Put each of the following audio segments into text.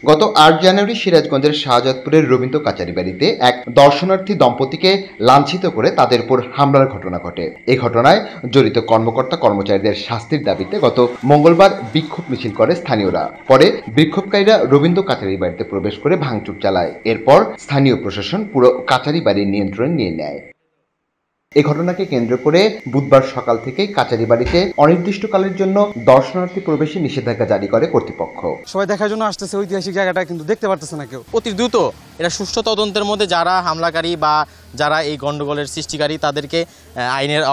গত ৮ জানুয়ারি সিরাজগঞ্জের শাহজাদপুরের রবীন্দ্র কাচারি বাড়িতে এক দর্শনার্থী দম্পতিকে লাঞ্ছিত করে তাদের উপর হামলার ঘটনা ঘটে। এই ঘটনায় জড়িত কর্মকর্তা কর্মচারীদের শাস্তির দাবিতে গত মঙ্গলবার বিক্ষোভ মিছিল করে স্থানীয়রা। পরে বিক্ষোভকারীরা রবীন্দ্র কাচারি বাড়িতে প্রবেশ করে ভাঙচুর চালায়। এরপর স্থানীয় প্রশাসন পুরো কাচারি বাড়ির নিয়ন্ত্রণে নিয়ে নেয়। এই ঘটনাকে কেন্দ্র করে বুধবার সকাল থেকেই কাচারি বাড়িতে অনির্দিষ্টকালের জন্য দর্শনার্থী প্রবেশে নিষেধাজ্ঞা জারি করে কর্তৃপক্ষ। সবাই দেখার জন্য আসতেছে ঐতিহাসিক জায়গাটা, কিন্তু দেখতে পারতেছে না কেউ। অতি দ্রুত এটা সুষ্ঠু তদন্তের মধ্যে যারা হামলাকারী বা যারা এই গন্ডগোলের সৃষ্টিকারী তাদেরকে আইনের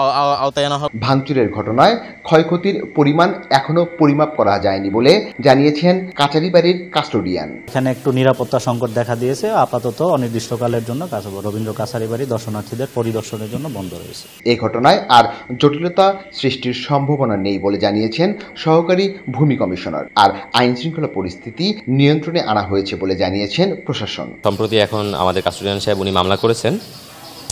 আওতায় আনা হবে। ভাঙচুরের ঘটনায় ক্ষয়ক্ষতির পরিমাণ এখনো পরিমাপ করা যায়নি বলে জানিয়েছেন কাচারি বাড়ির কাস্টোডিয়ান। এখানে একটু নিরাপত্তা সংকট দেখা দিয়েছে। আপাতত অনির্দিষ্টকালের জন্য রবীন্দ্র কাচারি বাড়ি দর্শনার্থীদের পরিদর্শনের জন্য বন্ধ রয়েছে। এই ঘটনায় আর জটিলতা সৃষ্টির সম্ভাবনা নেই বলে জানিয়েছেন সহকারী ভূমি কমিশনার। আর আইন শৃঙ্খলা পরিস্থিতি নিয়ন্ত্রণে আনা হয়েছে বলে জানিয়েছেন প্রশাসন। সম্প্রতি এখন আমাদের কাস্টোডিয়ান সাহেব উনি মামলা করেছেন।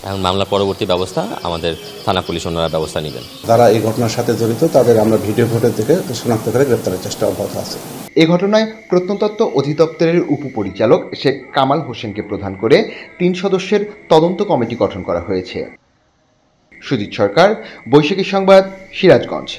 এখন মামলা পরবর্তী ব্যবস্থা আমাদের থানা পুলিশ ওনারা ব্যবস্থা নেবেন। যারা এই ঘটনার সাথে জড়িত তাদের আমরা ভিডিও ফুটেজ থেকে শনাক্ত করে গ্রেপ্তারের চেষ্টা অব্যাহত আছে। এই ঘটনায় প্রত্নতত্ত্ব অধিদপ্তরের উপপরিচালক শেখ কামাল হোসেনকে প্রধান করে ৩ সদস্যের তদন্ত কমিটি গঠন করা হয়েছে। সুজিত সরকার, বৈশাখী সংবাদ, সিরাজগঞ্জ।